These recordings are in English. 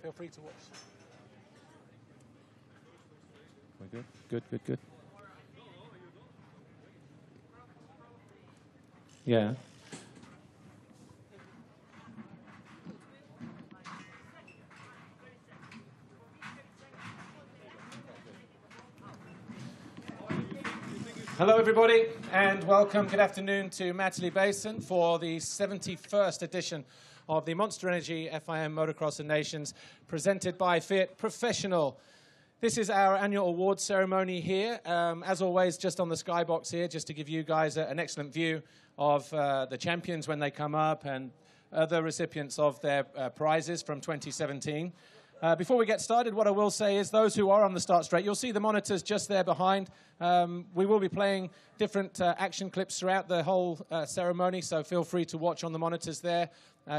Feel free to watch. We're good? Good, good, good. Yeah. Hello, everybody, and welcome. Good afternoon to Matterley Basin for the 71st edition of the Monster Energy FIM Motocross and Nations, presented by Fiat Professional. This is our annual awards ceremony here. As always, just on the skybox here, just to give you guys an excellent view of the champions when they come up and other recipients of their prizes from 2017. Before we get started, what I will say is those who are on the start straight, you'll see the monitors just there behind. We will be playing different action clips throughout the whole ceremony, so feel free to watch on the monitors there,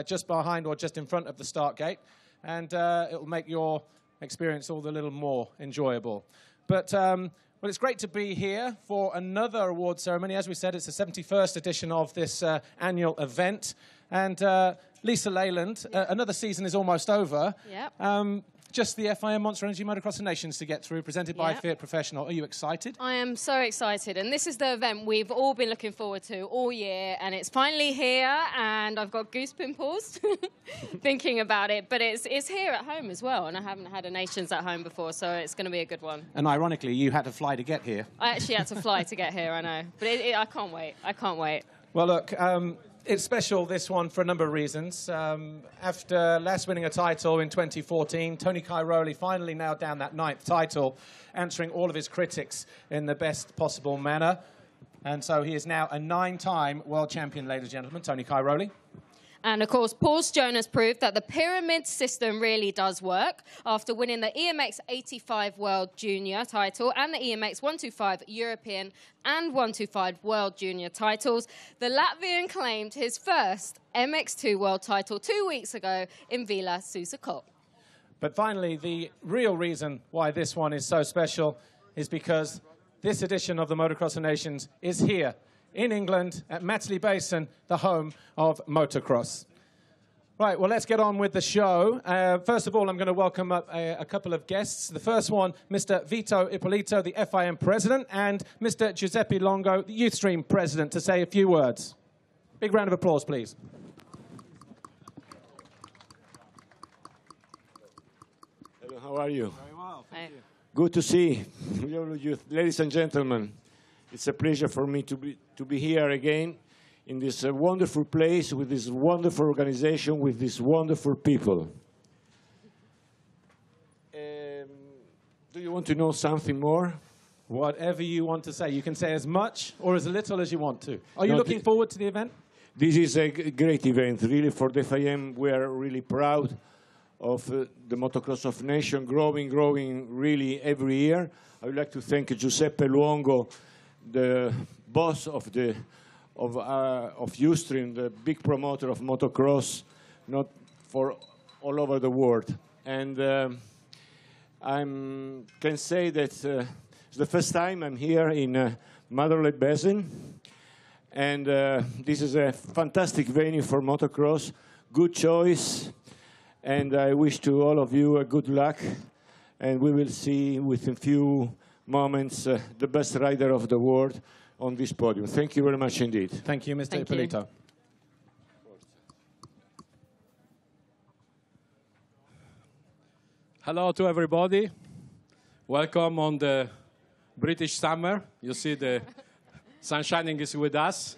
just behind or just in front of the start gate. And it will make your experience all the little more enjoyable. But well, it's great to be here for another award ceremony. As we said, it's the 71st edition of this annual event. And Lisa Leyland, another season is almost over. Yep. Just the FIM Monster Energy Motocross and Nations to get through, presented by Fiat Professional. Are you excited? I am so excited, and this is the event we've all been looking forward to all year, and it's finally here, and I've got goose pimples thinking about it, but it's here at home as well, and I haven't had a Nations at home before, so it's going to be a good one. And ironically, you had to fly to get here. I actually had to fly to get here, I know, but I can't wait. I can't wait. Well, look, it's special, this one, for a number of reasons. After last winning a title in 2014, Tony Cairoli finally nailed down that 9th title, answering all of his critics in the best possible manner. And so he is now a 9-time world champion, ladies and gentlemen, Tony Cairoli. And, of course, Paul Jonas proved that the pyramid system really does work after winning the EMX 85 World Junior title and the EMX 125 European and 125 World Junior titles. The Latvian claimed his first MX2 World title 2 weeks ago in Vila Susa. But finally, the real reason why this one is so special is because this edition of the Motocross of Nations is here in England at Matterley Basin, the home of motocross. Right, well, let's get on with the show. First of all, I'm going to welcome up a couple of guests. The first one, Mr. Vito Ippolito, the FIM president, and Mr. Giuseppe Longo, the Youthstream president, to say a few words. Big round of applause, please. Hello, how are you? Very well, thank you. Good to see you, ladies and gentlemen. It's a pleasure for me to be here again in this wonderful place with this wonderful organization, with these wonderful people. Do you want to know something more? Whatever you want to say. You can say as much or as little as you want to. Are you looking forward to the event? This is a great event, really, for the FIM. We are really proud of the Motocross of Nations, growing really every year. I would like to thank Giuseppe Luongo, the boss of Youthstream, the big promoter of motocross, not for all over the world. And I can say that it's the first time I'm here in Matterley Basin, and this is a fantastic venue for motocross. Good choice, and I wish to all of you a good luck, and we will see within a few moments the best rider of the world on this podium. Thank you very much indeed. Thank you, Mr. Ippolito. Hello to everybody. Welcome on the British summer. You see the sun shining is with us.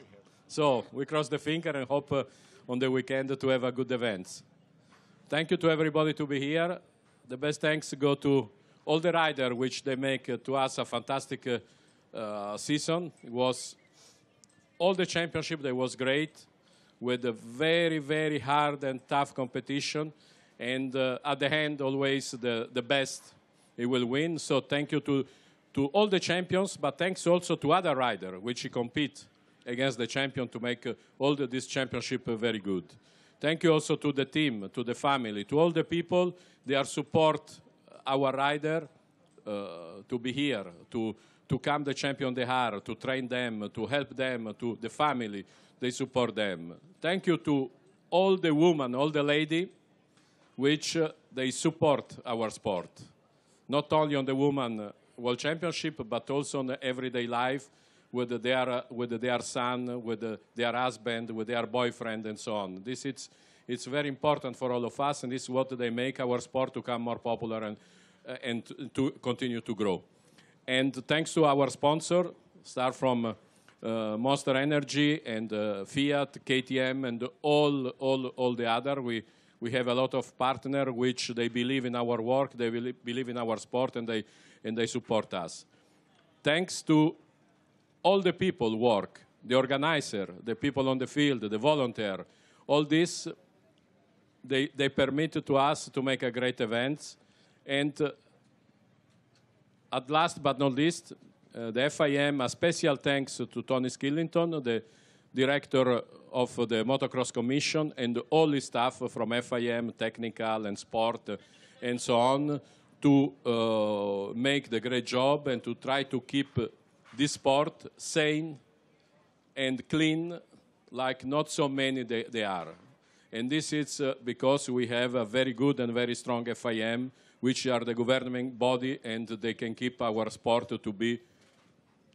So we cross the finger and hope on the weekend to have a good event. Thank you to everybody to be here. The best thanks go to all the riders, which they make to us a fantastic season. It was all the championship. That was great, with a very, very hard and tough competition. And at the end, always the best, it will win. So thank you to all the champions, but thanks also to other riders, which compete against the champion to make all this championship very good. Thank you also to the team, to the family, to all the people. They are support our rider to be here, to come the champion they are, to train them, to help them, to the family, they support them. Thank you to all the women, all the ladies, which they support our sport, not only on the Women World Championship, but also on the everyday life with their son, with their husband, with their boyfriend, and so on. It's very important for all of us, and this is what they make our sport to become more popular and to continue to grow. And thanks to our sponsor, start from Monster Energy and Fiat, KTM, and all the other. We have a lot of partners which they believe in our work, they believe in our sport, and they support us. Thanks to all the people work, the organizer, the people on the field, the volunteer, all this, they permit to us to make a great event. And at last but not least, the FIM, a special thanks to Tony Skillington, the director of the Motocross Commission, and all his staff from FIM, technical and sport, and so on, to make the great job and to try to keep this sport sane and clean like not so many they are. And this is because we have a very good and very strong FIM, which are the governing body, and they can keep our sport to be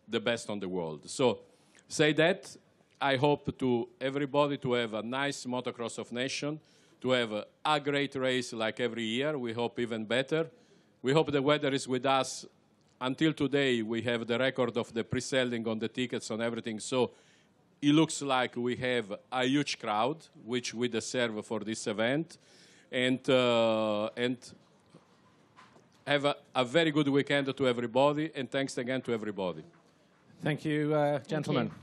the best on the world. So, say that, I hope to everybody to have a nice Motocross of Nations, to have a great race like every year. We hope even better. We hope the weather is with us. Until today, we have the record of the pre-selling on the tickets and everything. So it looks like we have a huge crowd, which we deserve for this event. And have a very good weekend to everybody. And thanks again to everybody. Thank you, gentlemen. Thank you.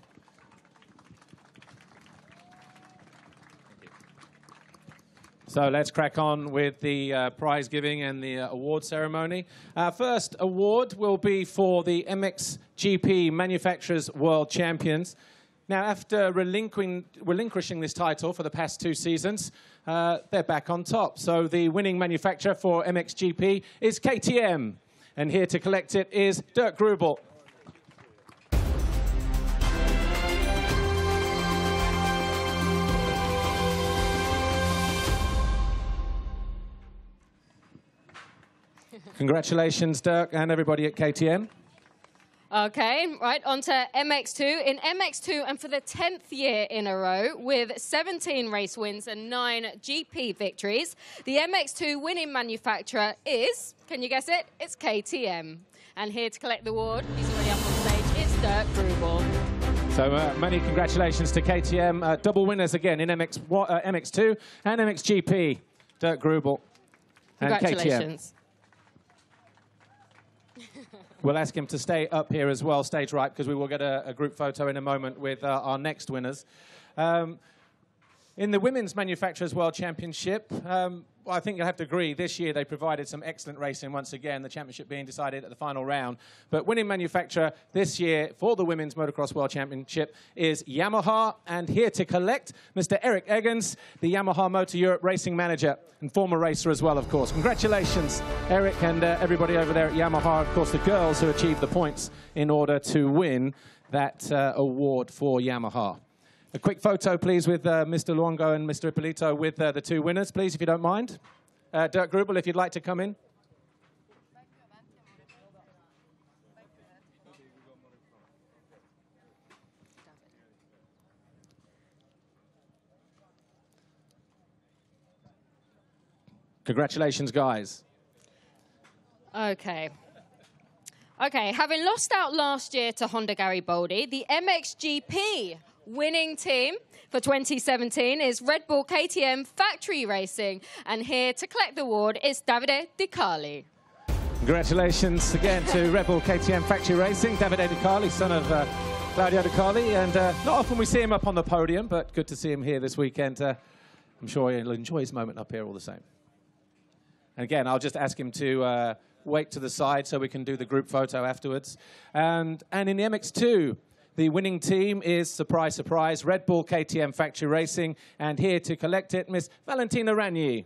So let's crack on with the prize giving and the award ceremony. Our first award will be for the MXGP Manufacturers World Champions. Now, after relinquishing this title for the past 2 seasons, they're back on top. So the winning manufacturer for MXGP is KTM. And here to collect it is Dirk Grubel. Congratulations, Dirk, and everybody at KTM. Okay, right, on to MX2. In MX2, and for the 10th year in a row, with 17 race wins and 9 GP victories, the MX2 winning manufacturer is, can you guess it? It's KTM. And here to collect the award, he's already up on stage, it's Dirk Grubel. So many congratulations to KTM. Double winners again in MX2 and MXGP. Dirk Grubel and Congratulations. KTM. We'll ask him to stay up here as well, stage right, because we will get a group photo in a moment with our next winners. In the Women's Manufacturers World Championship, well, I think you'll have to agree, this year they provided some excellent racing once again, the championship being decided at the final round. But winning manufacturer this year for the Women's Motocross World Championship is Yamaha. And here to collect, Mr. Eric Eggins, the Yamaha Motor Europe racing manager and former racer as well, of course. Congratulations, Eric, and everybody over there at Yamaha. Of course, the girls who achieved the points in order to win that award for Yamaha. A quick photo, please, with Mr. Luongo and Mr. Ippolito with the 2 winners, please, if you don't mind. Dirk Grubel, if you'd like to come in. Congratulations, guys. Okay. Okay, having lost out last year to Honda Garibaldi, the MXGP winning team for 2017 is Red Bull KTM Factory Racing. And here to collect the award is Davide Di Carli. Congratulations again to Red Bull KTM Factory Racing. Davide Di Carli, son of Claudio Di Carli. And not often we see him up on the podium, but good to see him here this weekend. I'm sure he'll enjoy his moment up here all the same. And again, I'll just ask him to wait to the side so we can do the group photo afterwards. And in the MX2, the winning team is, surprise, surprise, Red Bull KTM Factory Racing. And here to collect it, Miss Valentina Ragni.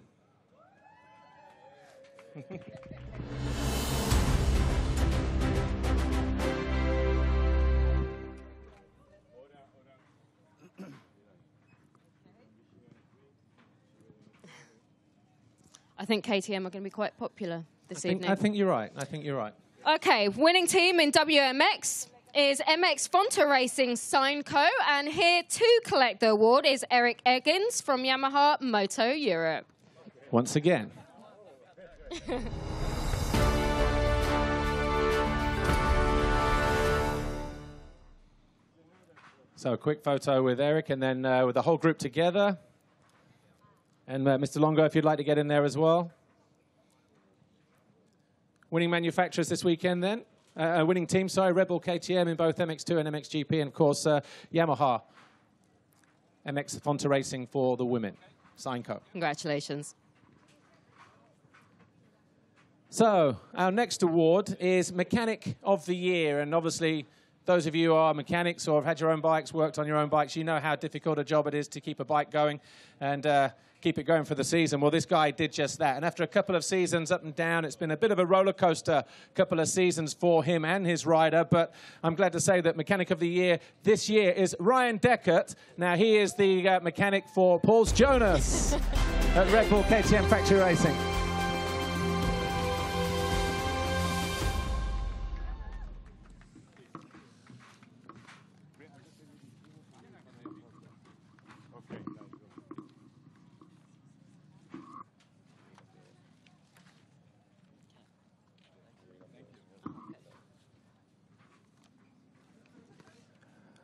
I think KTM are going to be quite popular this evening. I think you're right. I think you're right. Okay, winning team in WMX is MX Fonta Racing Signco, and here to collect the award is Eric Eggins from Yamaha Moto Europe. Once again. So a quick photo with Eric, and then with the whole group together. And Mr. Longo, if you'd like to get in there as well. Winning manufacturers this weekend then. Winning team, sorry, Red Bull KTM in both MX2 and MXGP, and of course Yamaha MX Fonta Racing for the women. Signco. Congratulations. So our next award is Mechanic of the Year, and obviously those of you who are mechanics or have had your own bikes, worked on your own bikes, you know how difficult a job it is to keep a bike going and keep it going for the season. Well, this guy did just that. And after a couple of seasons up and down, it's been a bit of a roller coaster couple of seasons for him and his rider. But I'm glad to say that Mechanic of the Year this year is Ryan Deckert. Now, he is the mechanic for Paul's Jonas at Red Bull KTM Factory Racing.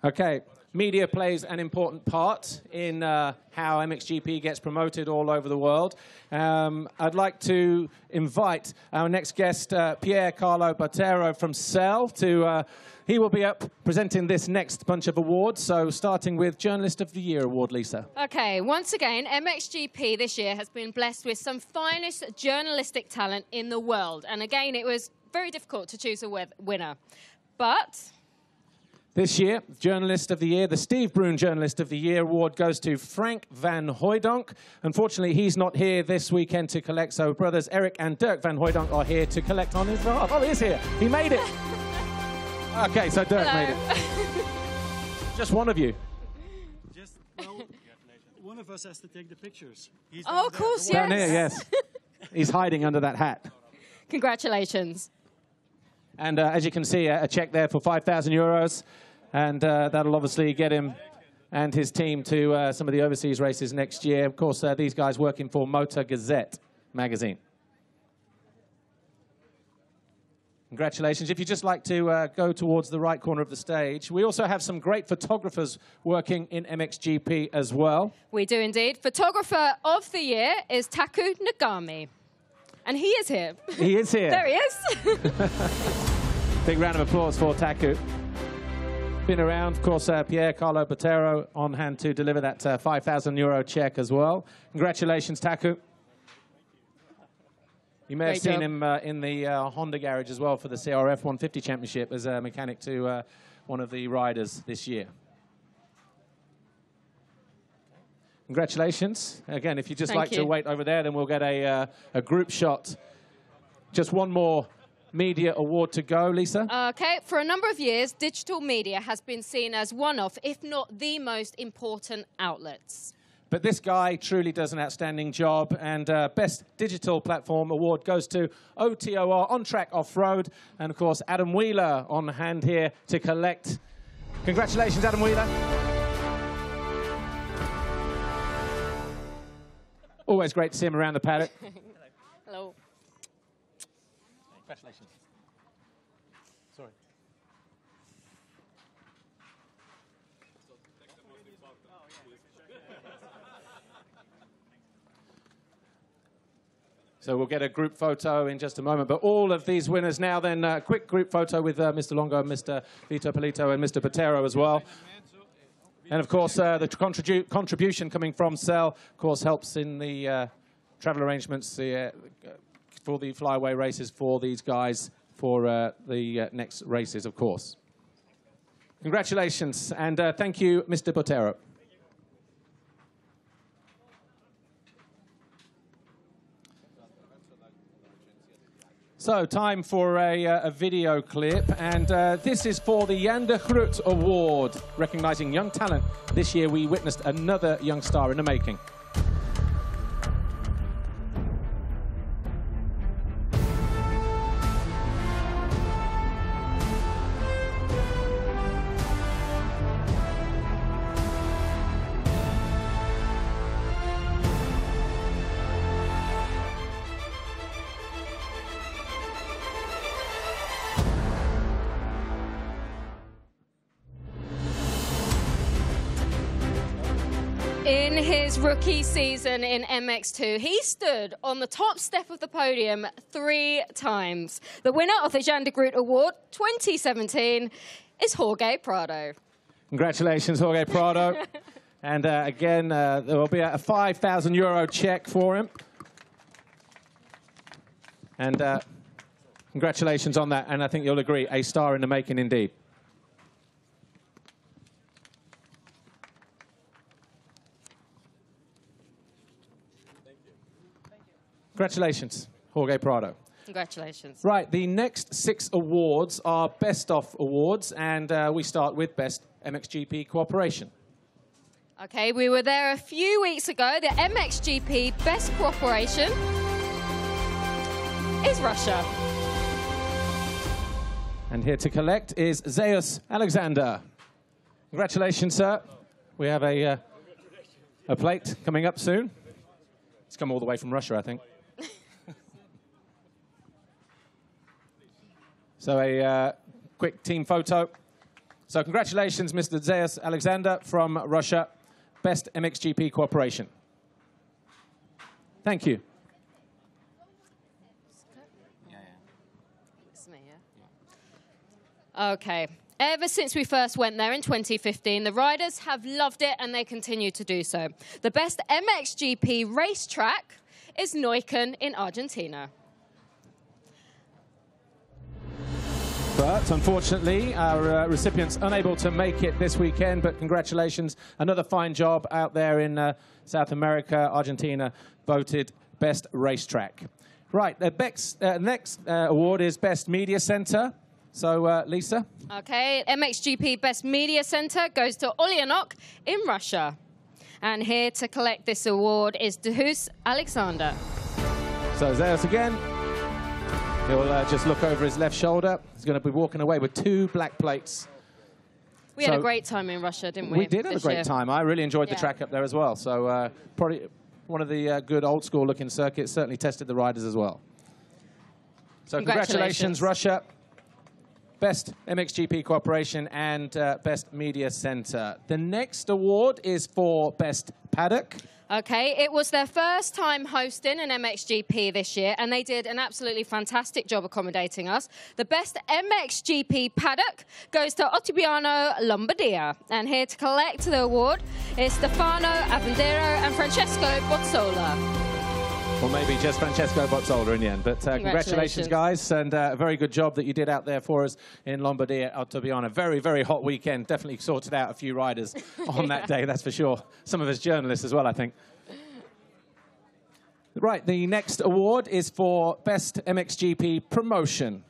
Okay, media plays an important part in how MXGP gets promoted all over the world. I'd like to invite our next guest, Pier Carlo Botero from Cell, to he will be up presenting this next bunch of awards. So starting with Journalist of the Year award, Lisa. Okay, once again, MXGP this year has been blessed with some finest journalistic talent in the world. And again, it was very difficult to choose a winner. But this year, Journalist of the Year, the Steve Brune Journalist of the Year award goes to Frank van Hooijdonk. Unfortunately, he's not here this weekend to collect, so brothers Eric and Dirk van Hooijdonk are here to collect on his behalf. Oh, he is here. He made it. Okay, so Dirk made it. Just one of you. Just, well, one of us has to take the pictures. Oh, of course, yes. Down here, yes. He's hiding under that hat. Congratulations. And as you can see, a check there for €5,000. And that'll obviously get him and his team to some of the overseas races next year. Of course, these guys working for Motor Gazette magazine. Congratulations. If you'd just like to go towards the right corner of the stage. We also have some great photographers working in MXGP as well. We do indeed. Photographer of the Year is Taku Nagami. And he is here. He is here. There he is. Big round of applause for Taku. Been around, of course, Pier Carlo Botero on hand to deliver that €5,000 check as well. Congratulations, Taku. You may have seen him in the Honda garage as well for the CRF 150 Championship as a mechanic to one of the riders this year. Congratulations. Again, if you'd just like to wait over there, then we'll get a group shot. Just one more media award to go, Lisa. Okay, for a number of years, digital media has been seen as one of, if not the most important outlets. But this guy truly does an outstanding job, and Best Digital Platform Award goes to OTOR, On Track Off-Road, and of course, Adam Wheeler on hand here to collect. Congratulations, Adam Wheeler. Always great to see him around the paddock. Hello. Congratulations. Sorry. So we'll get a group photo in just a moment. But all of these winners now, then, a quick group photo with Mr. Longo, Mr. Vito Polito, and Mr. Botero as well. And, of course, the contribution coming from Cell, of course, helps in the travel arrangements for the flyaway races for these guys for the next races, of course. Congratulations, and thank you, Mr. Botero. So, time for a video clip, and this is for the Jan de Groot Award, recognizing young talent. This year we witnessed another young star in the making. In his rookie season in MX2, he stood on the top step of the podium 3 times. The winner of the Jean de Groot Award 2017 is Jorge Prado. Congratulations, Jorge Prado. And again, there will be a €5,000 check for him. And congratulations on that. And I think you'll agree, a star in the making indeed. Congratulations, Jorge Prado. Congratulations. Right, the next 6 awards are Best Off Awards, and we start with Best MXGP Cooperation. Okay, we were there a few weeks ago. The MXGP Best Cooperation is Russia. And here to collect is Zeus Alexander. Congratulations, sir. We have a plate coming up soon. It's come all the way from Russia, I think. So a quick team photo. So congratulations, Mr. Zeus Alexander from Russia. Best MXGP Cooperation. Thank you. Okay. Ever since we first went there in 2015, the riders have loved it and they continue to do so. The best MXGP racetrack is Neuquén in Argentina. But unfortunately, our recipients unable to make it this weekend, but congratulations. Another fine job out there in South America. Argentina voted best racetrack. Right, the next award is Best Media Center. So, Lisa? Okay, MXGP Best Media Center goes to Ulyanok in Russia. And here to collect this award is Zeus Alexander. So, Zeus again. He'll just look over his left shoulder. He's going to be walking away with 2 black plates. We had a great time in Russia, didn't we? We did have a great time. I really enjoyed the track up there as well. So probably one of the good old school looking circuits. Certainly tested the riders as well. So congratulations, Russia. Best MXGP Cooperation and Best Media Center. The next award is for Best Paddock. Okay, it was their first time hosting an MXGP this year, and they did an absolutely fantastic job accommodating us. The best MXGP paddock goes to Ottaviano, Lombardia. And here to collect the award is Stefano Avendero and Francesco Bozzola. Or maybe just Francesco Bozzola in the end. But congratulations, guys, and a very good job that you did out there for us in Lombardia, Ottaviano. Very, very hot weekend. Definitely sorted out a few riders on that day, that's for sure. Some of us journalists as well, I think. Right, the next award is for Best MXGP Promotion.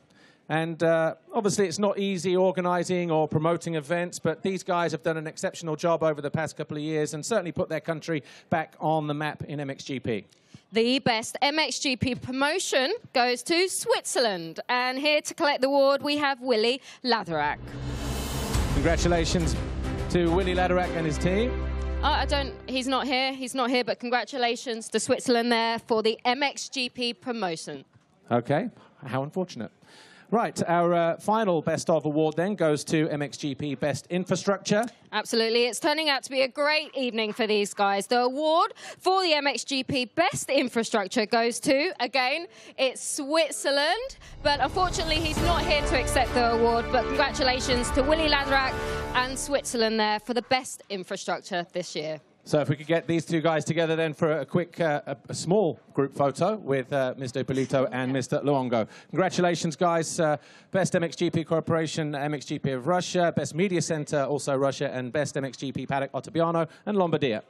And obviously, it's not easy organising or promoting events, but these guys have done an exceptional job over the past couple of years and certainly put their country back on the map in MXGP. The best MXGP promotion goes to Switzerland. And here to collect the award, we have Willy Laderack. Congratulations to Willy Laderack and his team. He's not here, but congratulations to Switzerland there for the MXGP promotion. Okay, how unfortunate. Right, our final Best Of award then goes to MXGP Best Infrastructure. Absolutely, it's turning out to be a great evening for these guys. The award for the MXGP Best Infrastructure goes to, again, it's Switzerland, but unfortunately he's not here to accept the award, but congratulations to Willy Laderack and Switzerland there for the Best Infrastructure this year. So if we could get these 2 guys together then for a quick, a small group photo with Mr. Ippolito and Mr. Luongo. Congratulations, guys. Best MXGP Corporation, MXGP of Russia, Best Media Center, also Russia, and Best MXGP Paddock, Ottaviano and Lombardia.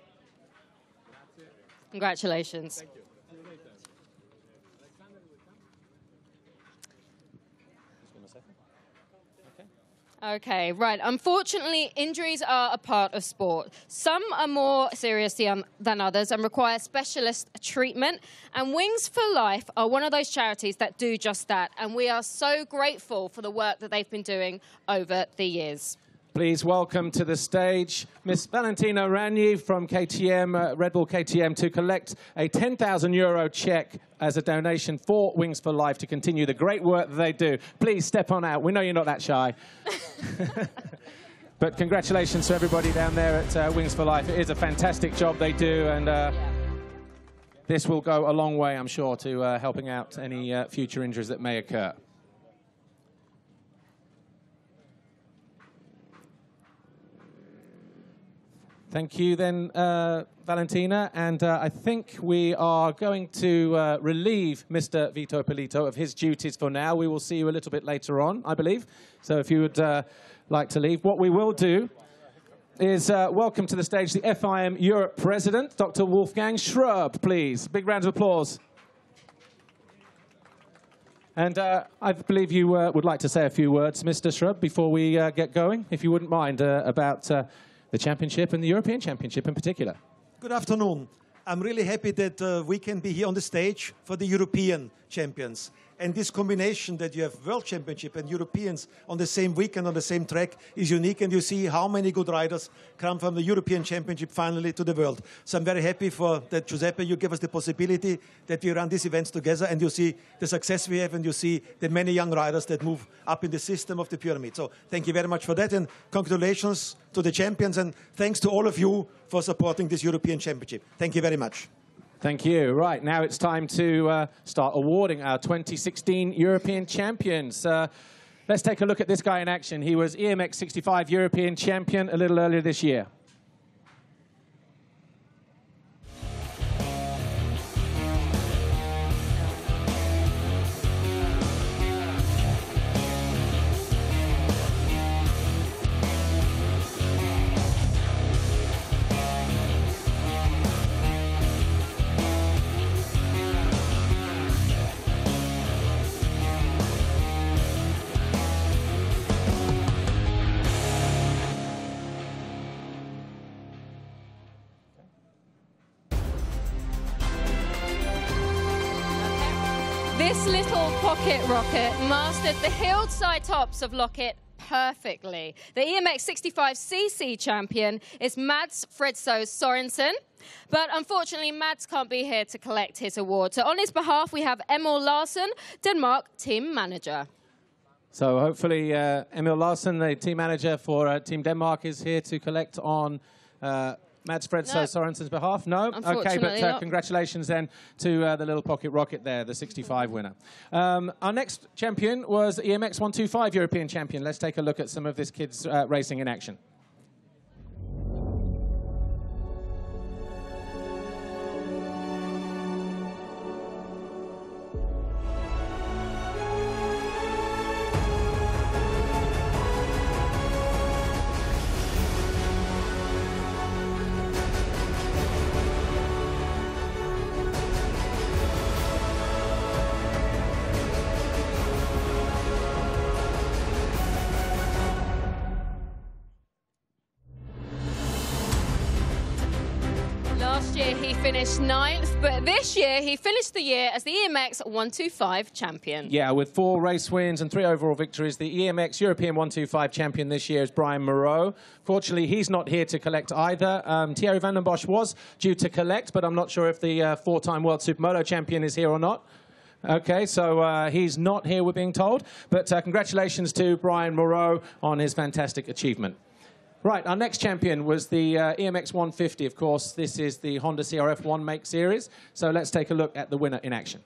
Congratulations. Thank you. Okay, right. Unfortunately, injuries are a part of sport. Some are more serious than others and require specialist treatment. And Wings for Life are one of those charities that do just that. And we are so grateful for the work that they've been doing over the years. Please welcome to the stage Miss Valentina Ragni from KTM, Red Bull KTM, to collect a €10,000 check as a donation for Wings for Life to continue the great work that they do. Please step on out. We know you're not that shy. But congratulations to everybody down there at Wings for Life. It is a fantastic job they do, and this will go a long way, I'm sure, to helping out any future injuries that may occur. Thank you then, Valentina. And I think we are going to relieve Mr. Vito Polito of his duties for now. We will see you a little bit later on, I believe. So if you would like to leave. What we will do is welcome to the stage the FIM Europe President, Dr. Wolfgang Schröb, please. Big round of applause. And I believe you would like to say a few words, Mr. Schröb, before we get going, if you wouldn't mind, about the championship and the European Championship in particular. Good afternoon. I'm really happy that we can be here on the stage for the European champions. And this combination that you have World Championship and Europeans on the same weekend, on the same track, is unique. And you see how many good riders come from the European Championship finally to the World. So I'm very happy for that, Giuseppe. You give us the possibility that we run these events together, and you see the success we have, and you see the many young riders that move up in the system of the pyramid. So thank you very much for that, and congratulations to the champions, and thanks to all of you for supporting this European Championship. Thank you very much. Thank you. Right, now it's time to start awarding our 2016 European champions. Let's take a look at this guy in action. He was EMX 65 European champion a little earlier this year. This little pocket rocket mastered the hillside tops of Locket perfectly. The EMX 65cc champion is Mads Fredso Sorensen, but unfortunately Mads can't be here to collect his award. So on his behalf we have Emil Larsen, Denmark team manager. So hopefully Emil Larsen, the team manager for Team Denmark, is here to collect on Mads Fredso Sorensen's behalf? No? Okay, but congratulations then to the little pocket rocket there, the 65 winner. Our next champion was EMX 125 European champion. Let's take a look at some of this kid's racing in action. Last year he finished 9th, but this year he finished the year as the EMX 125 champion. Yeah, with 4 race wins and 3 overall victories, the EMX European 125 champion this year is Brian Moreau. Fortunately, he's not here to collect either. Thierry van den Bosch was due to collect, but I'm not sure if the 4-time World Supermoto champion is here or not. Okay, so he's not here, we're being told. But congratulations to Brian Moreau on his fantastic achievement. Right, our next champion was the EMX 150, of course. This is the Honda CRF 1 Make Series. So let's take a look at the winner in action.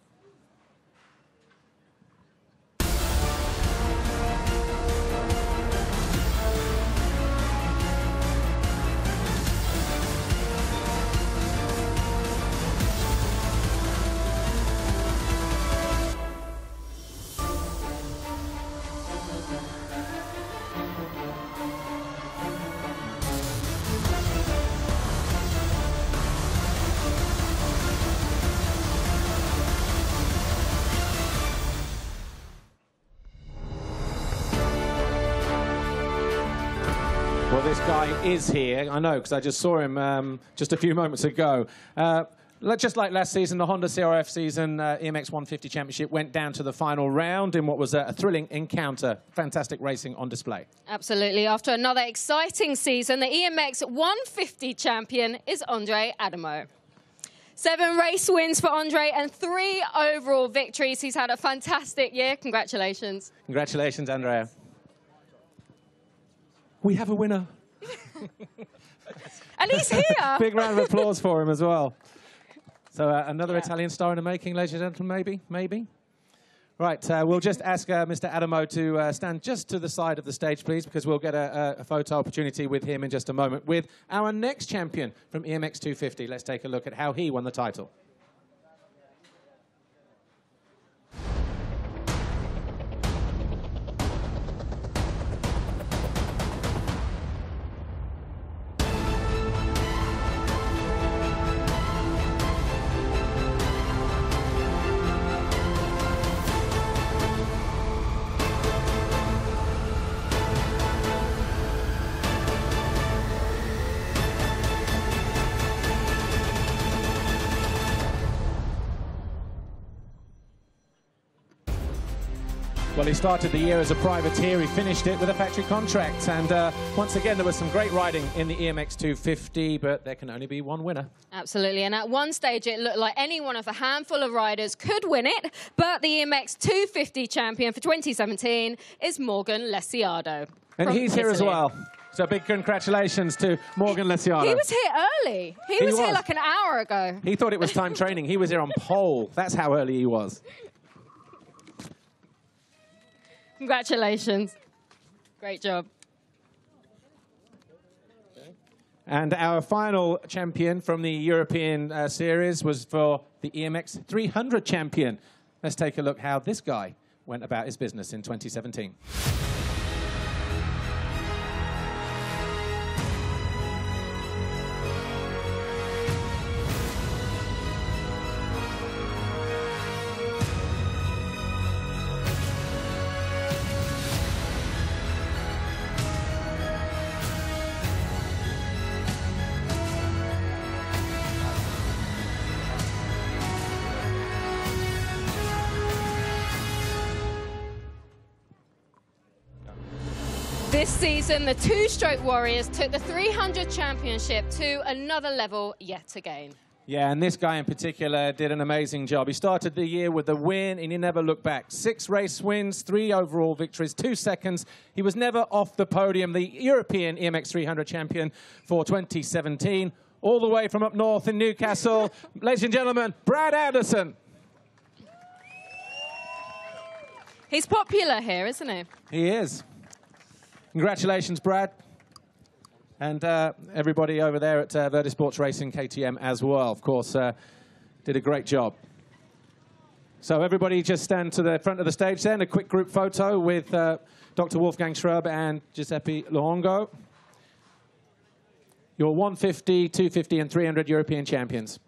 Well, this guy is here. I know, because I just saw him just a few moments ago. Just like last season, the Honda CRF season EMX 150 Championship went down to the final round in what was a thrilling encounter. Fantastic racing on display. Absolutely. After another exciting season, the EMX 150 champion is Andre Adamo. 7 race wins for Andre and 3 overall victories. He's had a fantastic year. Congratulations. Congratulations, Andrea. we have a winner. And he's here. Big round of applause for him as well. So another Italian star in the making, ladies and gentlemen, maybe? Right, we'll just ask Mr. Adamo to stand just to the side of the stage, please, because we'll get a photo opportunity with him in just a moment with our next champion from EMX 250. Let's take a look at how he won the title. Well, he started the year as a privateer. He finished it with a factory contract. And once again, there was some great riding in the EMX 250, but there can only be one winner. Absolutely. And at one stage, it looked like any one of a handful of riders could win it. But the EMX 250 champion for 2017 is Morgan Lesiado. And he's here as well. So big congratulations to Morgan Lesiado. He was here early. He was here like an hour ago. He thought it was time training. He was here on pole. That's how early he was. Congratulations. Great job. And our final champion from the European series was for the EMX 300 champion. Let's take a look how this guy went about his business in 2017. This season, the two-stroke Warriors took the 300 championship to another level yet again. Yeah, and this guy in particular did an amazing job. He started the year with a win, and he never looked back. 6 race wins, 3 overall victories, 2 seconds. He was never off the podium, the European EMX 300 champion for 2017, all the way from up north in Newcastle. Ladies and gentlemen, Brad Anderson. He's popular here, isn't he? He is. Congratulations, Brad. And everybody over there at Verdi Sports Racing, KTM as well, of course, did a great job. So everybody just stand to the front of the stage then, a quick group photo with Dr. Wolfgang Schrub and Giuseppe Luongo. Your 150, 250 and 300 European champions.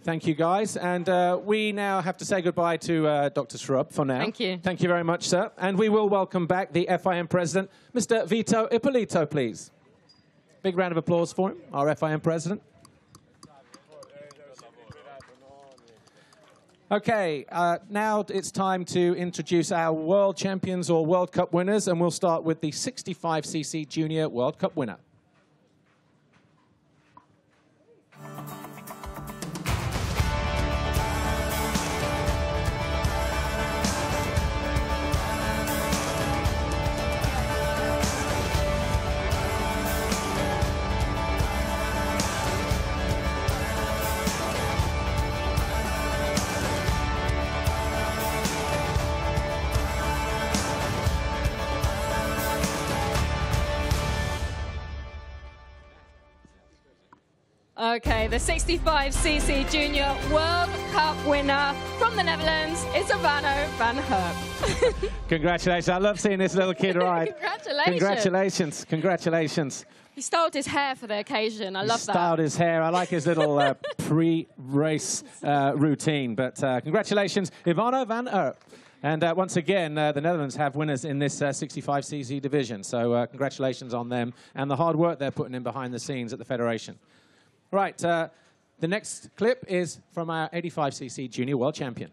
Thank you, guys. And we now have to say goodbye to Dr. Schrub for now. Thank you. Thank you very much, sir. And we will welcome back the FIM president, Mr. Vito Ippolito, please. Big round of applause for him, our FIM president. Okay, now it's time to introduce our world champions or World Cup winners, and we'll start with the 65cc Junior World Cup winner. Okay, the 65cc Junior World Cup winner from the Netherlands is Ivano van Herp. Congratulations. I love seeing this little kid ride. Congratulations. Congratulations. Congratulations. He styled his hair for the occasion. I love that. Styled his hair. I like his little pre-race routine. But congratulations, Ivano van Herp. And once again, the Netherlands have winners in this 65cc division. So congratulations on them and the hard work they're putting in behind the scenes at the Federation. Right, the next clip is from our 85cc Junior World Champion.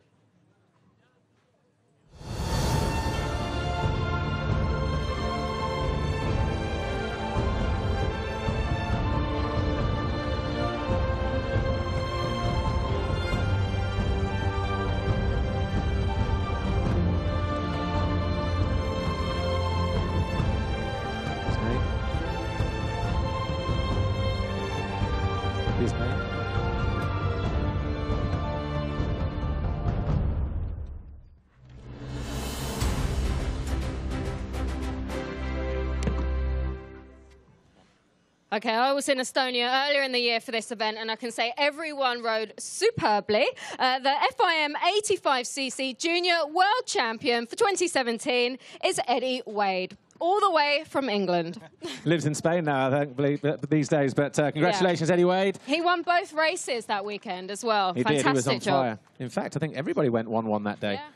Okay, I was in Estonia earlier in the year for this event, and I can say everyone rode superbly. The FIM 85cc Junior World Champion for 2017 is Eddie Wade, all the way from England. Lives in Spain now, I believe, these days. But congratulations, Eddie Wade. He won both races that weekend as well. He Fantastic did. He was on job. fire. In fact, I think everybody went 1-1 that day. Yeah.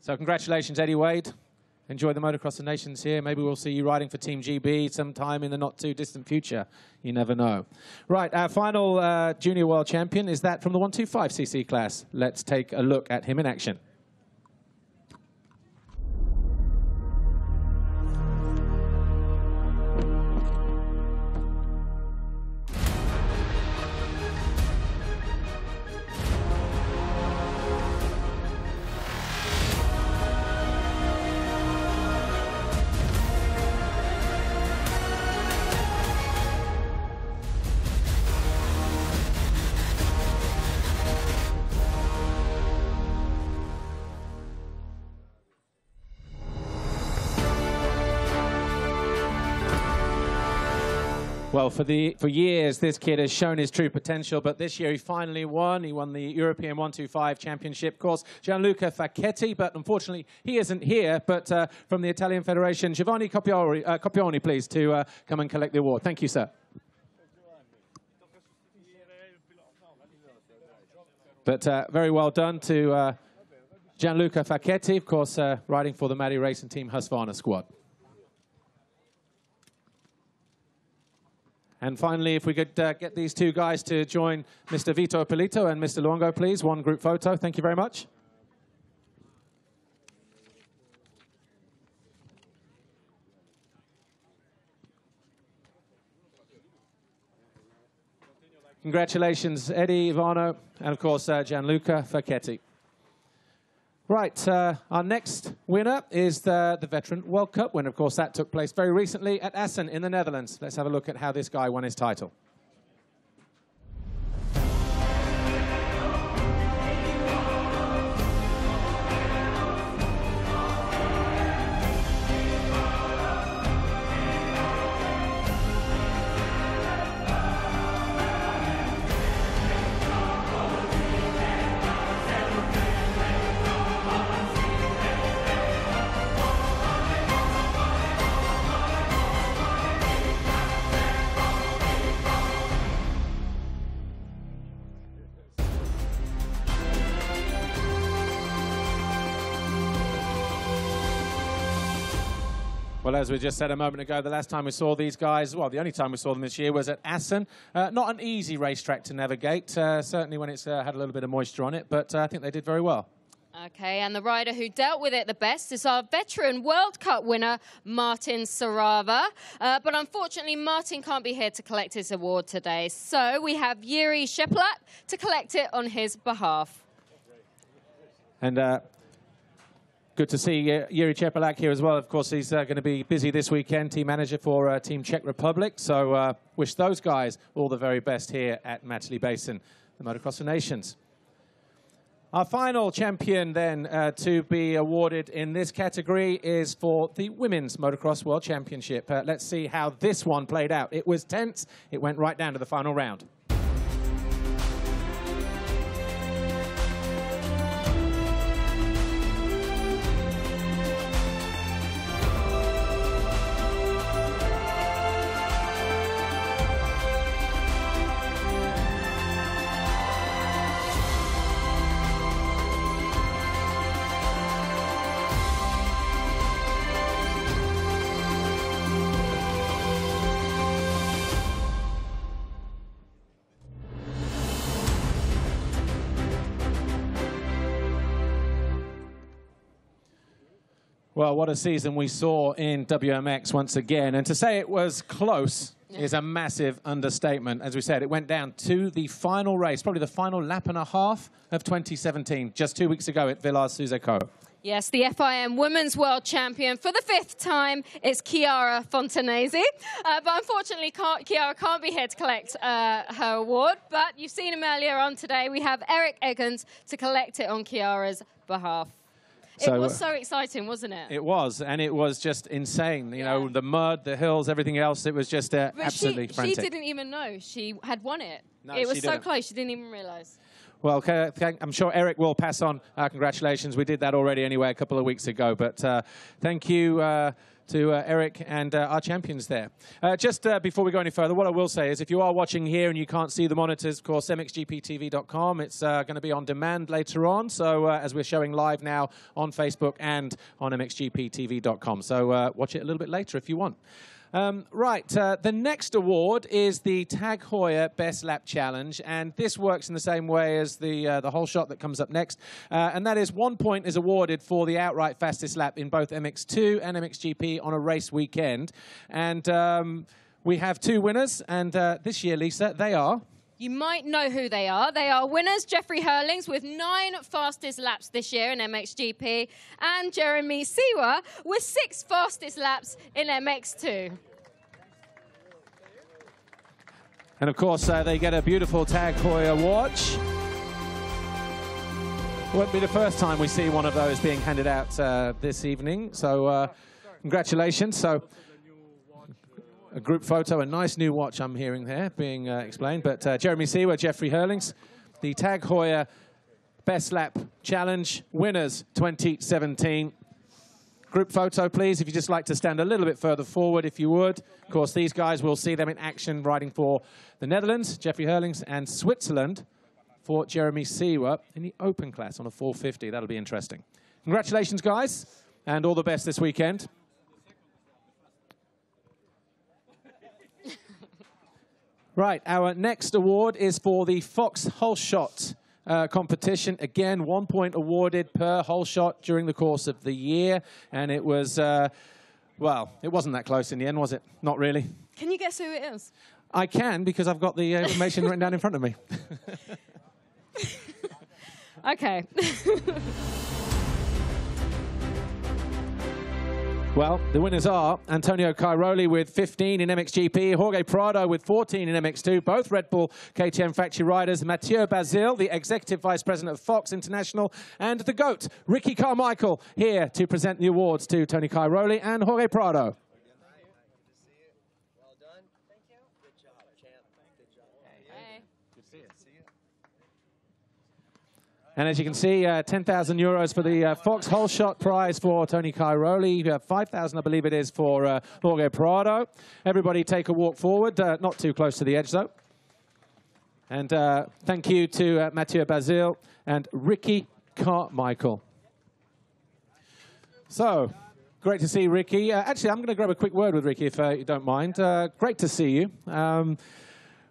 So congratulations, Eddie Wade. Enjoy the Motocross of Nations here. Maybe we'll see you riding for Team GB sometime in the not-too-distant future. You never know. Right, our final Junior World Champion is that from the 125cc class. Let's take a look at him in action. Well, for years, this kid has shown his true potential, but this year he finally won. He won the European 125 Championship. Of course, Gianluca Facchetti, but unfortunately he isn't here. But from the Italian Federation, Giovanni Copioni, please, to come and collect the award. Thank you, sir. But very well done to Gianluca Facchetti, of course, riding for the Maddie Racing Team Husqvarna squad. And finally, if we could get these two guys to join Mr. Vito Polito and Mr. Luongo, please. One group photo. Thank you very much. Congratulations, Eddie, Ivano, and of course, Gianluca Facchetti. Right, our next winner is the Veteran World Cup winner. Of course, that took place very recently at Assen in the Netherlands. Let's have a look at how this guy won his title. Well, as we just said a moment ago, the last time we saw these guys, well, the only time we saw them this year was at Assen. Not an easy racetrack to navigate, certainly when it's had a little bit of moisture on it, but I think they did very well. Okay, and the rider who dealt with it the best is our Veteran World Cup winner, Martin Sarava. But unfortunately, Martin can't be here to collect his award today. So we have Yuri Shepelak to collect it on his behalf. And good to see Yuri Shepelak here as well. Of course, he's going to be busy this weekend, team manager for Team Czech Republic. So wish those guys all the very best here at Matterley Basin, the Motocross of Nations. Our final champion then to be awarded in this category is for the Women's Motocross World Championship. Let's see how this one played out. It was tense. It went right down to the final round. Well, what a season we saw in WMX once again. And to say it was close is a massive understatement. As we said, it went down to the final race, probably the final lap and a half of 2017, just 2 weeks ago at Villars-sous-Écaux. Yes, the FIM Women's World Champion for the 5th time is Chiara Fontanesi. But unfortunately, Chiara can't be here to collect her award. But you've seen him earlier on today. We have Eric Eggins to collect it on Chiara's behalf. It was so exciting, wasn't it? It was, and it was just insane. You know, the mud, the hills, everything else. It was just absolutely frantic. She didn't even know she had won it. No, it was she so didn't. close, she didn't even realise. Well, I'm sure Eric will pass on our congratulations. We did that already anyway a couple of weeks ago. But thank you to Eric and our champions there. Just before we go any further, what I will say is if you are watching here and you can't see the monitors, of course, MXGPTV.com. It's going to be on demand later on. So as we're showing live now on Facebook and on MXGPTV.com. So watch it a little bit later if you want. Right, the next award is the Tag Heuer Best Lap Challenge, and this works in the same way as the whole shot that comes up next, and that is 1 point is awarded for the outright fastest lap in both MX2 and MXGP on a race weekend, and we have 2 winners, and this year, Lisa, they are... You might know who they are. They are winners Jeffrey Hurlings with 9 fastest laps this year in MXGP and Jeremy Siwa with 6 fastest laps in MX2. And of course, they get a beautiful Tag Heuer watch. Won't be the first time we see one of those being handed out this evening. So congratulations. So a group photo, a nice new watch I'm hearing there being explained. But Jeremy Siwa, Jeffrey Hurlings, the Tag Heuer Best Lap Challenge winners 2017. Group photo, please, if you'd just like to stand a little bit further forward, if you would. Of course, these guys, will see them in action riding for the Netherlands, Jeffrey Hurlings, and Switzerland for Jeremy Siwa in the open class on a 450. That'll be interesting. Congratulations, guys, and all the best this weekend. Right, our next award is for the Fox Whole Shot competition. Again, 1 point awarded per whole shot during the course of the year. And it was, well, it wasn't that close in the end, was it? Not really. Can you guess who it is? I can, because I've got the information written down in front of me. Okay. Well, the winners are Antonio Cairoli with 15 in MXGP, Jorge Prado with 14 in MX2, both Red Bull KTM factory riders, Mathieu Bazil, the Executive Vice President of Fox International, and the GOAT, Ricky Carmichael, here to present the awards to Tony Cairoli and Jorge Prado. And as you can see, 10,000 euros for the Fox Whole Shot prize for Tony Cairoli. 5,000, I believe it is, for Jorge Prado. Everybody take a walk forward, not too close to the edge, though. And thank you to Mathieu Bazil and Ricky Carmichael. So, great to see Ricky. Actually, I'm going to grab a quick word with Ricky, if you don't mind. Great to see you.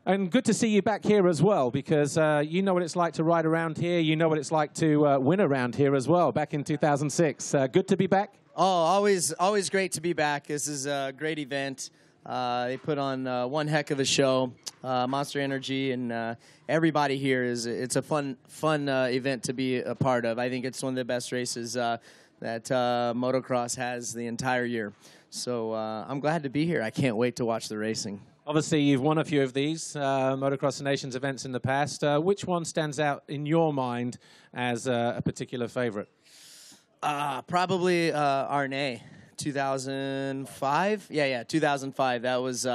And good to see you back here as well, because you know what it's like to ride around here. You know what it's like to win around here as well, back in 2006. Good to be back? Oh, always great to be back. This is a great event. They put on one heck of a show. Monster Energy and everybody here it's a fun event to be a part of. I think it's one of the best races that motocross has the entire year. So I'm glad to be here. I can't wait to watch the racing. Obviously, you've won a few of these Motocross Nations events in the past. Which one stands out in your mind as a particular favorite? Probably Arnay, 2005. Yeah, 2005. That was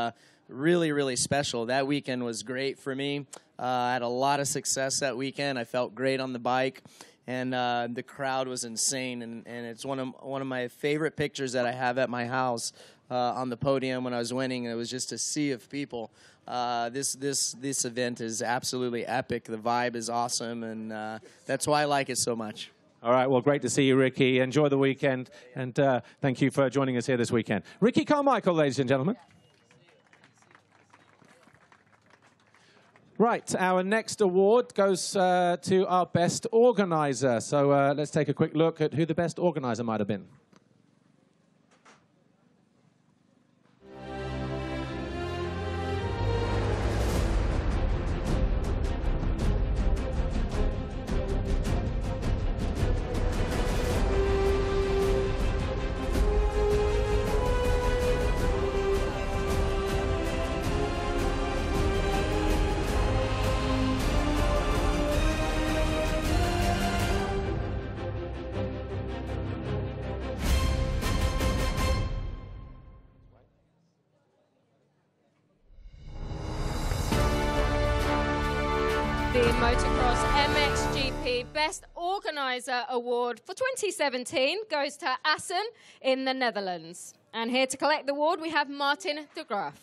really, really special. That weekend was great for me. I had a lot of success that weekend. I felt great on the bike, and the crowd was insane. And it's one of my favorite pictures that I have at my house. On the podium when I was winning, it was just a sea of people. This event is absolutely epic. The vibe is awesome, and that's why I like it so much. All right, well, great to see you, Ricky. Enjoy the weekend, and thank you for joining us here this weekend. Ricky Carmichael, ladies and gentlemen. Right, our next award goes to our best organizer. So let's take a quick look at who the best organizer might have been. Motocross MXGP Best Organizer Award for 2017 goes to Assen in the Netherlands. And here to collect the award, we have Martin de Graaf.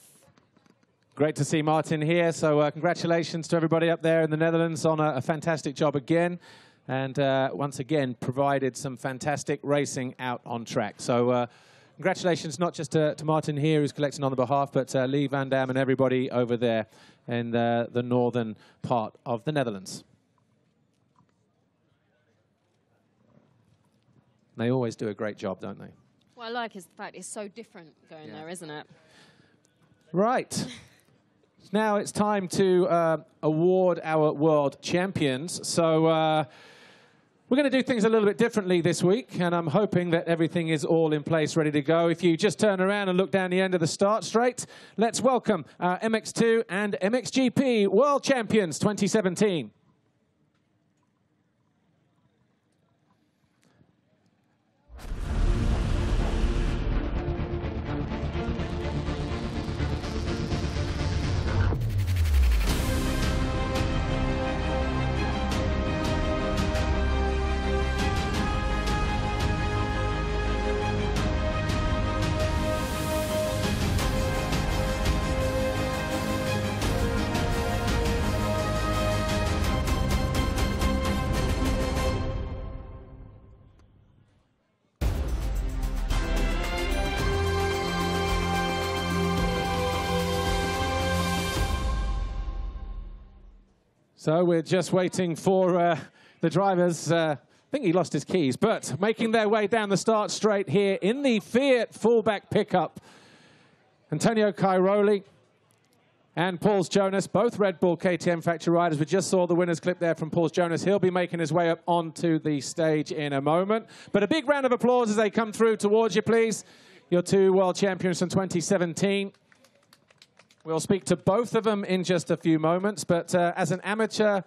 Great to see Martin here. So congratulations to everybody up there in the Netherlands on a fantastic job again. And once again, provided some fantastic racing out on track. So congratulations not just to Martin here, who's collecting on the behalf, but Lee Van Dam and everybody over there in the northern part of the Netherlands. They always do a great job, don't they? What I like is the fact it's so different going there, isn't it? Right. Now it's time to award our world champions. So we're going to do things a little bit differently this week, and I'm hoping that everything is all in place, ready to go. If you just turn around and look down the end of the start straight, let's welcome our MX2 and MXGP World Champions 2017. So we're just waiting for the drivers. I think he lost his keys, but making their way down the start straight here in the Fiat fullback pickup. Antonio Cairoli and Pauls Jonas, both Red Bull KTM factory riders. We just saw the winner's clip there from Pauls Jonas. He'll be making his way up onto the stage in a moment. But a big round of applause as they come through towards you, please. Your two world champions from 2017. We'll speak to both of them in just a few moments, but as an amateur,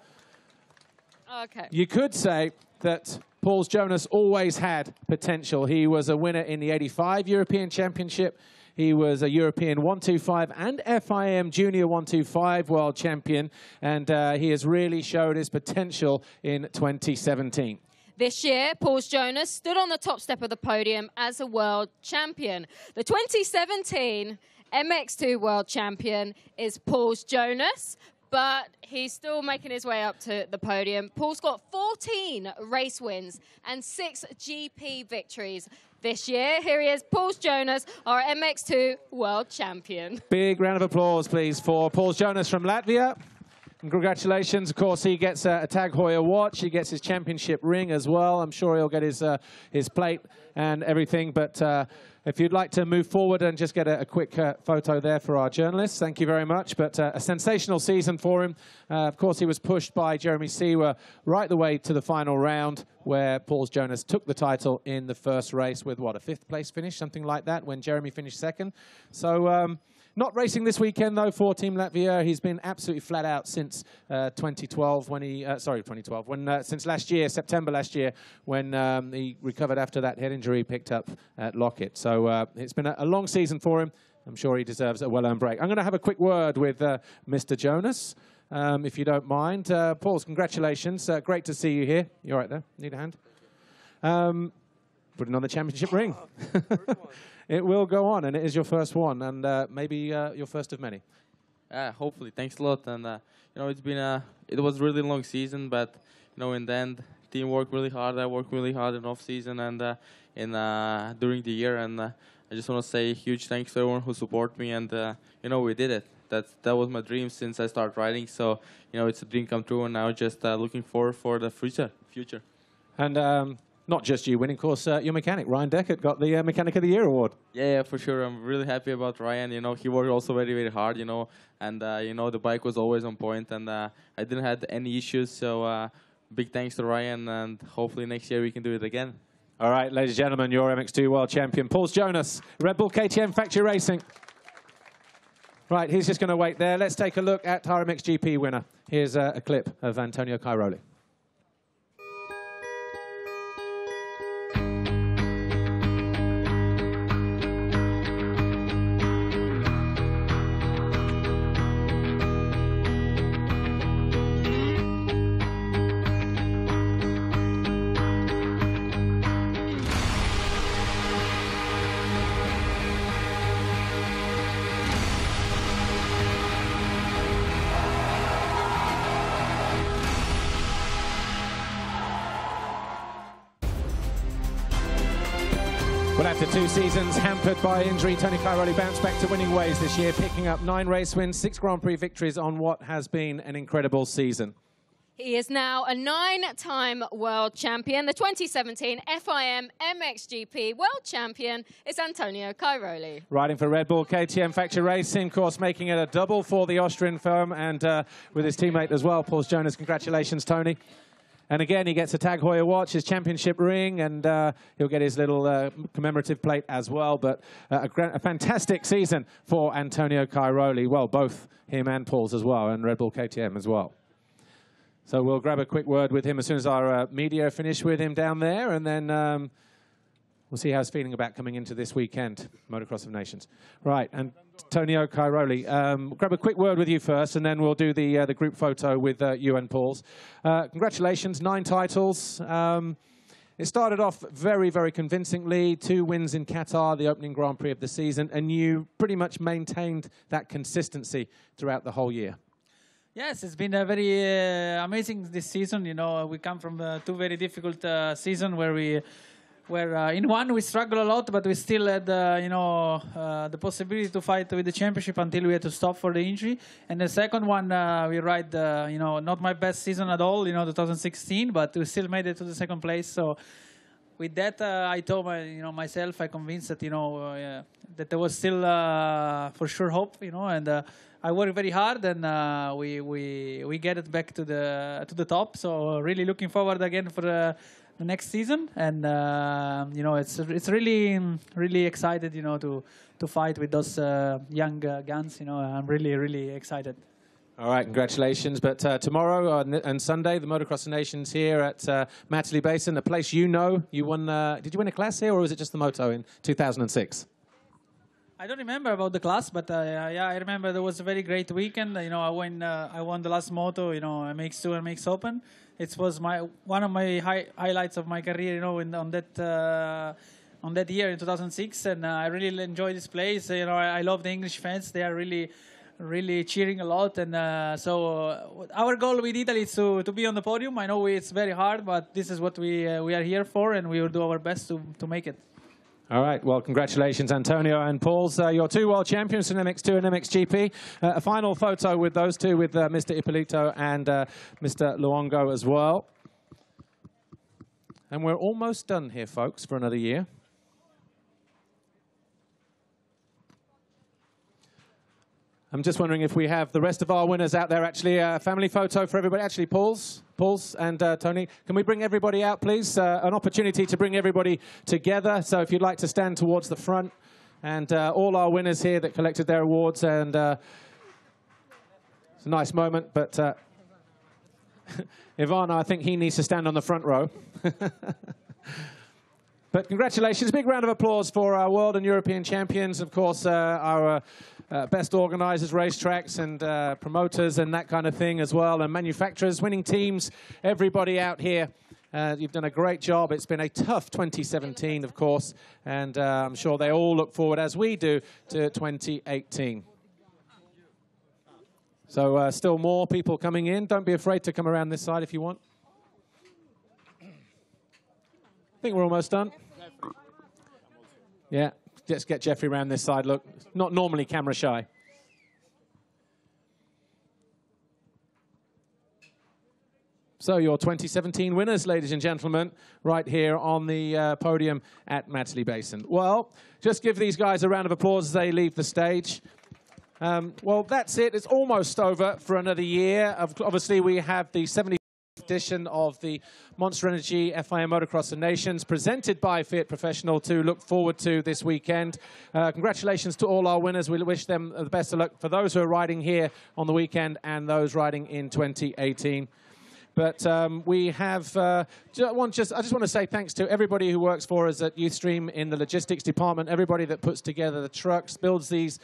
you could say that Pauls Jonas always had potential. He was a winner in the '85 European Championship. He was a European 125 and FIM Junior 125 world champion, and he has really showed his potential in 2017. This year, Pauls Jonas stood on the top step of the podium as a world champion. The 2017 MX2 world champion is Pauls Jonas, but he's still making his way up to the podium. Paul's got 14 race wins and 6 GP victories this year. Here he is, Pauls Jonas, our MX2 world champion. Big round of applause, please, for Pauls Jonas from Latvia. And congratulations. Of course, he gets a Tag Heuer watch. He gets his championship ring as well. I'm sure he'll get his plate and everything, but if you'd like to move forward and just get a quick photo there for our journalists, thank you very much. But a sensational season for him. Of course, he was pushed by Jeremy Seewer right the way to the final round, where Pauls Jonas took the title in the first race with, what, a 5th place finish, something like that, when Jeremy finished 2nd. So not racing this weekend, though, for Team Latvia. He's been absolutely flat out since 2012, when he, since last year, September last year, when he recovered after that head injury he picked up at Lockett. So it's been a long season for him. I'm sure he deserves a well-earned break. I'm going to have a quick word with Mr. Jonas, if you don't mind. Pauls, congratulations. Great to see you here. You all right there? Need a hand? Putting on the championship ring. It will go on, and it is your first one, and maybe your first of many. Hopefully. Thanks a lot. And you know, it was a really long season, but you know, in the end, team worked really hard. I worked really hard in off season and during the year. And I just want to say huge thanks to everyone who supported me. And you know, we did it. That was my dream since I started riding. So you know, it's a dream come true, and now just looking forward for the future. And not just you winning, of course, your mechanic, Ryan Deckert, got the Mechanic of the Year award. Yeah, for sure. I'm really happy about Ryan. You know, he worked also very, very hard, you know, and, you know, the bike was always on point, and I didn't have any issues. So big thanks to Ryan, and hopefully next year we can do it again. All right, ladies and gentlemen, your MX2 world champion, Pauls Jonas, Red Bull KTM Factory Racing. Right, he's just going to wait there. Let's take a look at our MXGP winner. Here's a clip of Antonio Cairoli. After 2 seasons hampered by injury, Tony Cairoli bounced back to winning ways this year, picking up 9 race wins, 6 Grand Prix victories on what has been an incredible season. He is now a 9-time world champion. The 2017 FIM MXGP world champion is Antonio Cairoli. Riding for Red Bull KTM Factory Racing, of course, making it a double for the Austrian firm, and with his teammate as well, Paul Jonas. Congratulations, Tony. And again, he gets a Tag Heuer watch, his championship ring, and he'll get his little commemorative plate as well. But a fantastic season for Antonio Cairoli. Well, both him and Paul's as well, and Red Bull KTM as well. So we'll grab a quick word with him as soon as our media finish with him down there, and then we'll see how he's feeling about coming into this weekend, Motocross of Nations. Right, and Antonio Cairoli, grab a quick word with you first, and then we'll do the group photo with you and Paul's. Congratulations, 9 titles. It started off very, very convincingly. 2 wins in Qatar, the opening Grand Prix of the season, and you pretty much maintained that consistency throughout the whole year. Yes, it's been a very amazing this season. You know, we come from 2 very difficult seasons where in one we struggled a lot, but we still had the possibility to fight with the championship until we had to stop for the injury. And the second one we ride not my best season at all, 2016, but we still made it to the second place. So with that, I told myself, I convinced that that there was still for sure hope, and I worked very hard, and we get it back to the top. So really looking forward again for the next season, and it's really excited, to fight with those young guns. I'm really excited. All right, congratulations. But tomorrow and Sunday, the Motocross of Nations here at Matterley Basin, a place you won. Did you win a class here, or was it just the moto in 2006? I don't remember about the class, but yeah, I remember there was a very great weekend. I won the last moto, MX2 and MX Open. It was one of my highlights of my career, on that year in 2006, and I really enjoyed this place. I love the English fans; they are really cheering a lot, and so our goal with Italy is to be on the podium. I know it's very hard, but this is what we are here for, and we will do our best to make it. All right, well, congratulations, Antonio and Paul's. Your 2 world champions in MX2 and MXGP. A final photo with those 2, with Mr. Ippolito and Mr. Luongo as well. And we're almost done here, folks, for another year. I'm just wondering if we have the rest of our winners out there. Actually, a family photo for everybody. Actually, Paul's and Tony, can we bring everybody out, please? An opportunity to bring everybody together. So if you'd like to stand towards the front, and all our winners here that collected their awards, and it's a nice moment, but Ivana, I think he needs to stand on the front row. But congratulations, big round of applause for our world and European champions, of course, our best organizers, racetracks, and promoters, and that kind of thing as well, and manufacturers, winning teams, everybody out here. You've done a great job. It's been a tough 2017, of course, and I'm sure they all look forward, as we do, to 2018. So still more people coming in. Don't be afraid to come around this side if you want. I think we're almost done. Yeah, let's get Jeffrey around this side. Look, not normally camera shy. So your 2017 winners, ladies and gentlemen, right here on the podium at Matterley Basin. Well, just give these guys a round of applause as they leave the stage. Well, that's it. It's almost over for another year. Obviously, we have the 70th edition of the Monster Energy FIM Motocross of Nations, presented by Fiat Professional, to look forward to this weekend. Congratulations to all our winners. We wish them the best of luck for those who are riding here on the weekend and those riding in 2018. But we have, I just want to say thanks to everybody who works for us at Youthstream in the logistics department, everybody that puts together the trucks, builds these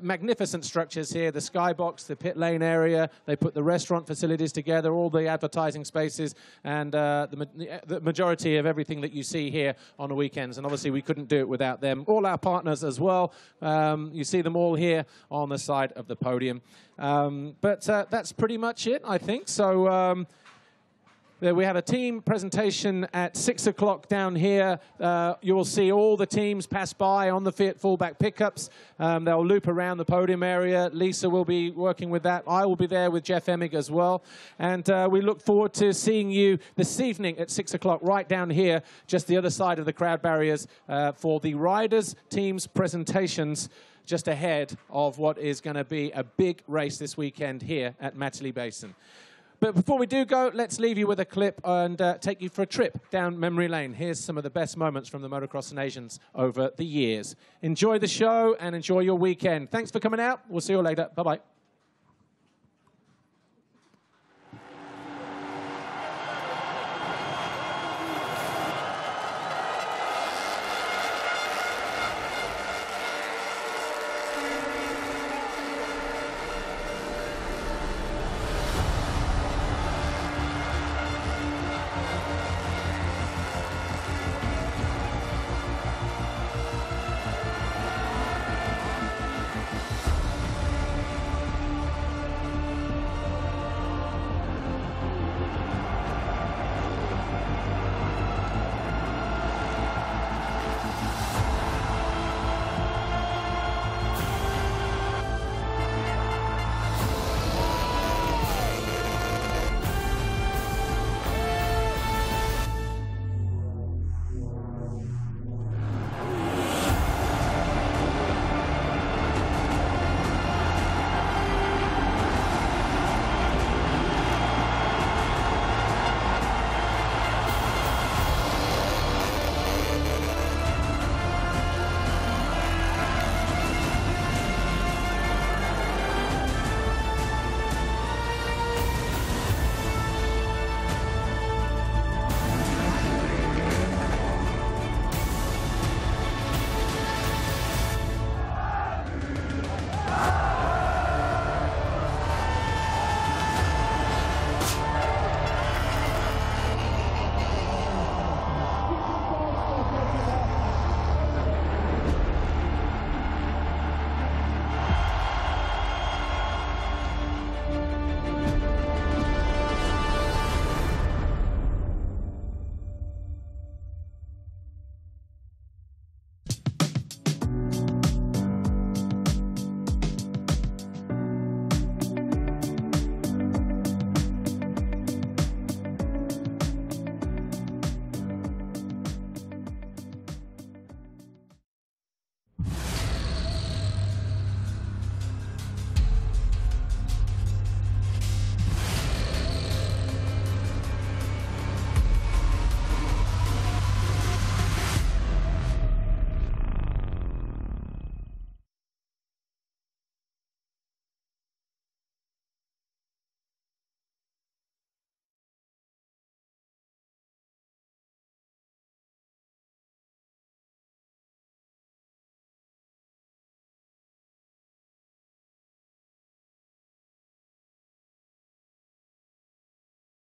magnificent structures here, the skybox, the pit lane area, they put the restaurant facilities together, all the advertising spaces, and the majority of everything that you see here on the weekends. And obviously we couldn't do it without them. All our partners as well. You see them all here on the side of the podium. But that's pretty much it, I think. So We have a team presentation at 6 o'clock down here. You will see all the teams pass by on the Fiat fullback pickups. They'll loop around the podium area. Lisa will be working with that. I will be there with Jeff Emig as well. And we look forward to seeing you this evening at 6 o'clock right down here, just the other side of the crowd barriers, for the riders' teams presentations just ahead of what is going to be a big race this weekend here at Matterley Basin. But before we do go, let's leave you with a clip and take you for a trip down memory lane. Here's some of the best moments from the Motocross Nations over the years. Enjoy the show and enjoy your weekend. Thanks for coming out. We'll see you later. Bye-bye.